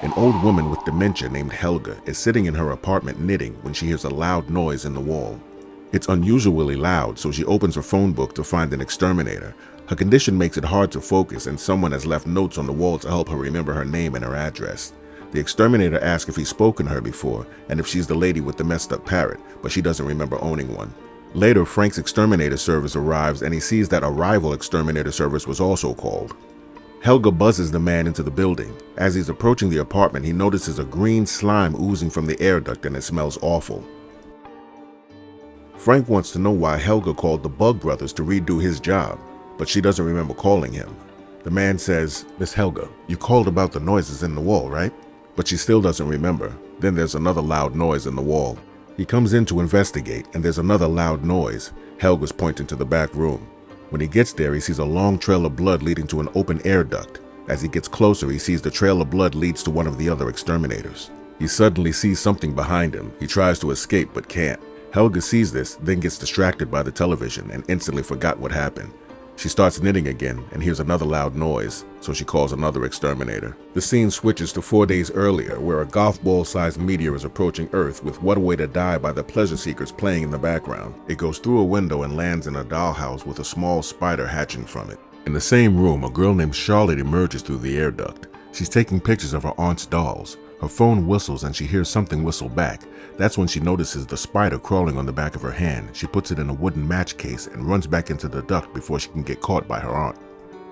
An old woman with dementia named Helga is sitting in her apartment knitting when she hears a loud noise in the wall. It's unusually loud, so she opens her phone book to find an exterminator. Her condition makes it hard to focus, and someone has left notes on the wall to help her remember her name and her address. The exterminator asks if he's spoken to her before and if she's the lady with the messed up parrot, but she doesn't remember owning one. Later, Frank's exterminator service arrives and he sees that a rival exterminator service was also called. Helga buzzes the man into the building. As he's approaching the apartment, he notices a green slime oozing from the air duct and it smells awful. Frank wants to know why Helga called the Bug Brothers to redo his job, but she doesn't remember calling him. The man says, "Miss Helga, you called about the noises in the wall, right?" But she still doesn't remember. Then there's another loud noise in the wall. He comes in to investigate, and there's another loud noise. Helga's pointing to the back room. When he gets there, he sees a long trail of blood leading to an open air duct. As he gets closer, he sees the trail of blood leads to one of the other exterminators. He suddenly sees something behind him. He tries to escape, but can't. Helga sees this, then gets distracted by the television and instantly forgot what happened. She starts knitting again and hears another loud noise, so she calls another exterminator. The scene switches to 4 days earlier, where a golf ball-sized meteor is approaching Earth with What a Way to Die by the Pleasure Seekers playing in the background. It goes through a window and lands in a dollhouse with a small spider hatching from it. In the same room, a girl named Charlotte emerges through the air duct. She's taking pictures of her aunt's dolls. Her phone whistles and she hears something whistle back. That's when she notices the spider crawling on the back of her hand. She puts it in a wooden match case and runs back into the duct before she can get caught by her aunt.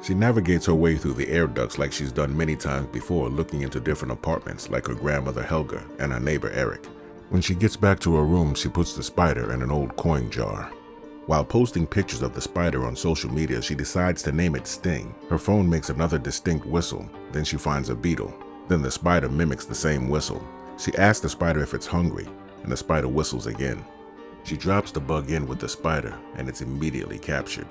She navigates her way through the air ducts like she's done many times before, looking into different apartments like her grandmother Helga and her neighbor Eric. When she gets back to her room, she puts the spider in an old coin jar. While posting pictures of the spider on social media, she decides to name it Sting. Her phone makes another distinct whistle. Then she finds a beetle. Then the spider mimics the same whistle. She asks the spider if it's hungry, and the spider whistles again. She drops the bug in with the spider, and it's immediately captured.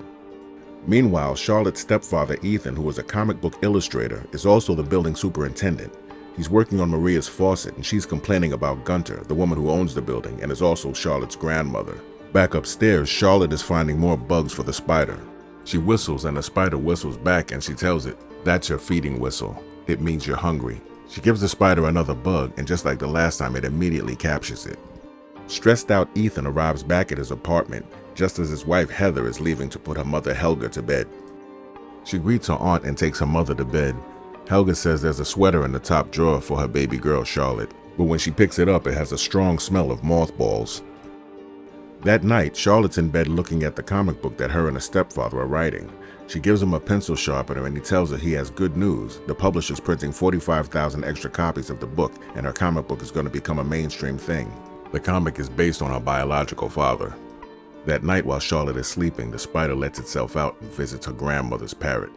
Meanwhile, Charlotte's stepfather Ethan, who is a comic book illustrator, is also the building superintendent. He's working on Maria's faucet, and she's complaining about Gunter, the woman who owns the building, and is also Charlotte's grandmother. Back upstairs, Charlotte is finding more bugs for the spider. She whistles, and the spider whistles back, and she tells it, "That's your feeding whistle. It means you're hungry." She gives the spider another bug, and just like the last time, it immediately captures it. Stressed out Ethan arrives back at his apartment, just as his wife Heather is leaving to put her mother Helga to bed. She greets her aunt and takes her mother to bed. Helga says there's a sweater in the top drawer for her baby girl Charlotte, but when she picks it up, it has a strong smell of mothballs. That night, Charlotte's in bed looking at the comic book that her and her stepfather are writing. She gives him a pencil sharpener and he tells her he has good news. The publisher's printing 45,000 extra copies of the book, and her comic book is going to become a mainstream thing. The comic is based on her biological father. That night while Charlotte is sleeping, the spider lets itself out and visits her grandmother's parrot.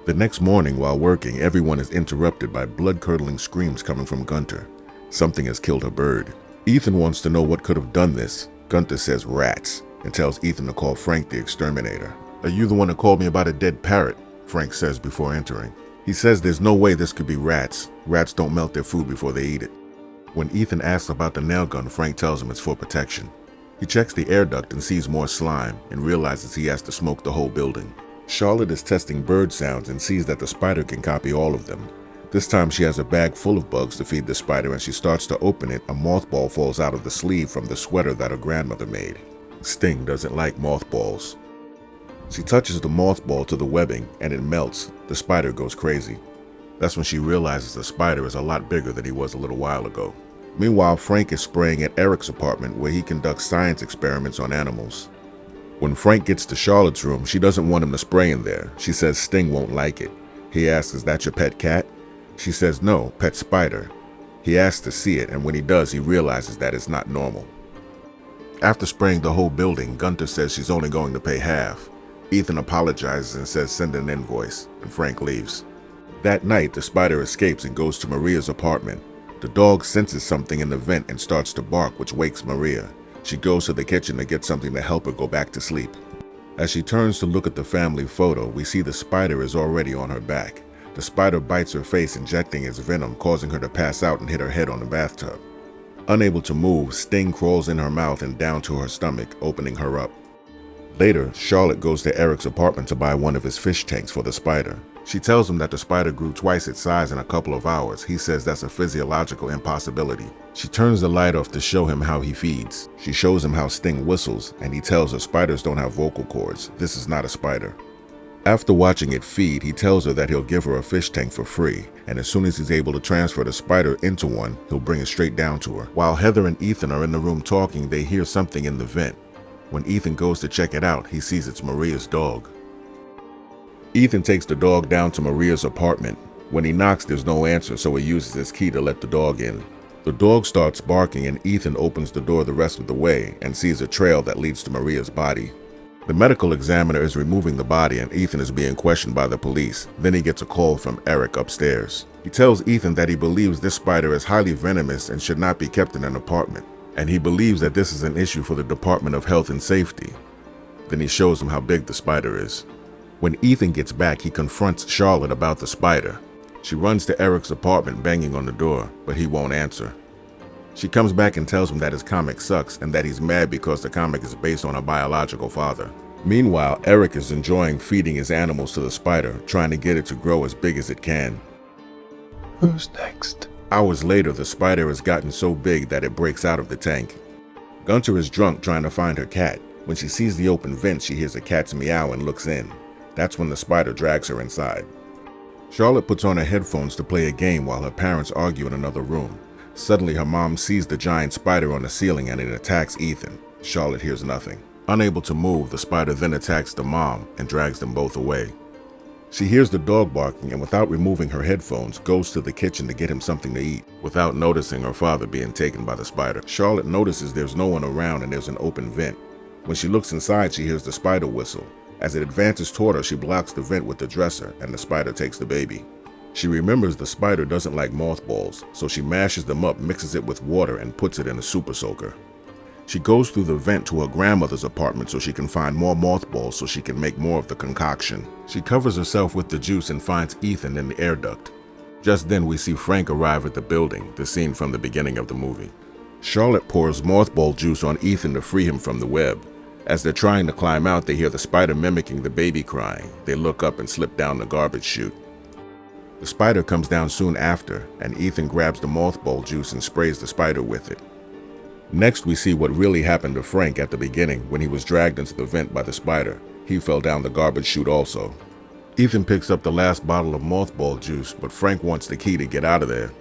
The next morning while working, everyone is interrupted by blood-curdling screams coming from Gunter. Something has killed her bird. Ethan wants to know what could have done this. Gunter says rats and tells Ethan to call Frank the exterminator. "Are you the one who called me about a dead parrot?" Frank says before entering. He says there's no way this could be rats. Rats don't melt their food before they eat it. When Ethan asks about the nail gun, Frank tells him it's for protection. He checks the air duct and sees more slime and realizes he has to smoke the whole building. Charlotte is testing bird sounds and sees that the spider can copy all of them. This time she has a bag full of bugs to feed the spider, and she starts to open it. A mothball falls out of the sleeve from the sweater that her grandmother made. Sting doesn't like mothballs. She touches the mothball to the webbing and it melts. The spider goes crazy. That's when she realizes the spider is a lot bigger than he was a little while ago. Meanwhile, Frank is spraying at Eric's apartment where he conducts science experiments on animals. When Frank gets to Charlotte's room, she doesn't want him to spray in there. She says Sting won't like it. He asks, "Is that your pet cat?" She says, "No, pet spider." He asks to see it, and when he does, he realizes that it's not normal. After spraying the whole building, Gunter says she's only going to pay half. Ethan apologizes and says send an invoice, and Frank leaves. That night, the spider escapes and goes to Maria's apartment. The dog senses something in the vent and starts to bark, which wakes Maria. She goes to the kitchen to get something to help her go back to sleep. As she turns to look at the family photo, we see the spider is already on her back. The spider bites her face, injecting its venom, causing her to pass out and hit her head on the bathtub. Unable to move, Sting crawls in her mouth and down to her stomach, opening her up. Later, Charlotte goes to Eric's apartment to buy one of his fish tanks for the spider. She tells him that the spider grew twice its size in a couple of hours. He says that's a physiological impossibility. She turns the light off to show him how he feeds. She shows him how Sting whistles, and he tells her spiders don't have vocal cords. This is not a spider. After watching it feed, he tells her that he'll give her a fish tank for free, and as soon as he's able to transfer the spider into one, he'll bring it straight down to her. While Heather and Ethan are in the room talking, they hear something in the vent. When Ethan goes to check it out, he sees it's Maria's dog. Ethan takes the dog down to Maria's apartment. When he knocks, there's no answer, so he uses his key to let the dog in. The dog starts barking, and Ethan opens the door the rest of the way and sees a trail that leads to Maria's body. The medical examiner is removing the body, and Ethan is being questioned by the police. Then he gets a call from Eric upstairs. He tells Ethan that he believes this spider is highly venomous and should not be kept in an apartment, and he believes that this is an issue for the Department of Health and Safety. Then he shows him how big the spider is. When Ethan gets back, he confronts Charlotte about the spider. She runs to Eric's apartment, banging on the door, but he won't answer. She comes back and tells him that his comic sucks and that he's mad because the comic is based on a biological father. Meanwhile, Eric is enjoying feeding his animals to the spider, trying to get it to grow as big as it can. Who's next? Hours later, the spider has gotten so big that it breaks out of the tank. Gunter is drunk trying to find her cat. When she sees the open vent, she hears a cat's meow and looks in. That's when the spider drags her inside. Charlotte puts on her headphones to play a game while her parents argue in another room. Suddenly, her mom sees the giant spider on the ceiling and it attacks Ethan. Charlotte hears nothing. Unable to move, the spider then attacks the mom and drags them both away. She hears the dog barking and without removing her headphones, goes to the kitchen to get him something to eat, without noticing her father being taken by the spider. Charlotte notices there's no one around and there's an open vent. When she looks inside, she hears the spider whistle. As it advances toward her, she blocks the vent with the dresser, and the spider takes the baby. She remembers the spider doesn't like mothballs, so she mashes them up, mixes it with water, and puts it in a super soaker. She goes through the vent to her grandmother's apartment so she can find more mothballs so she can make more of the concoction. She covers herself with the juice and finds Ethan in the air duct. Just then we see Frank arrive at the building, the scene from the beginning of the movie. Charlotte pours mothball juice on Ethan to free him from the web. As they're trying to climb out, they hear the spider mimicking the baby crying. They look up and slip down the garbage chute. The spider comes down soon after, and Ethan grabs the mothball juice and sprays the spider with it. Next, we see what really happened to Frank at the beginning when he was dragged into the vent by the spider. He fell down the garbage chute also. Ethan picks up the last bottle of mothball juice, but Frank wants the key to get out of there.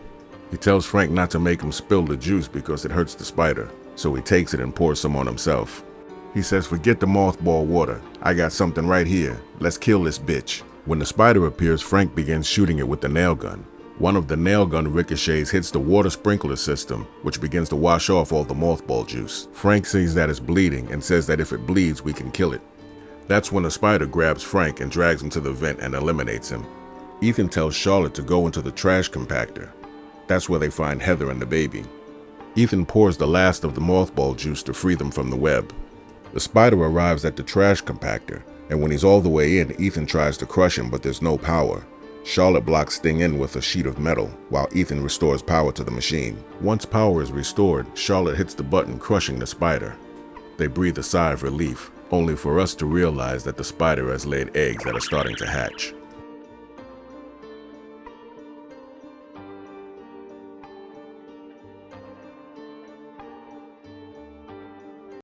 He tells Frank not to make him spill the juice because it hurts the spider, so he takes it and pours some on himself. He says, "Forget the mothball water. I got something right here. Let's kill this bitch." When the spider appears, Frank begins shooting it with the nail gun. One of the nail gun ricochets hits the water sprinkler system, which begins to wash off all the mothball juice. Frank sees that it's bleeding and says that if it bleeds, we can kill it. That's when the spider grabs Frank and drags him to the vent and eliminates him. Ethan tells Charlotte to go into the trash compactor. That's where they find Heather and the baby. Ethan pours the last of the mothball juice to free them from the web. The spider arrives at the trash compactor, and when he's all the way in, Ethan tries to crush him, but there's no power. Charlotte blocks Sting in with a sheet of metal, while Ethan restores power to the machine. Once power is restored, Charlotte hits the button, crushing the spider. They breathe a sigh of relief, only for us to realize that the spider has laid eggs that are starting to hatch.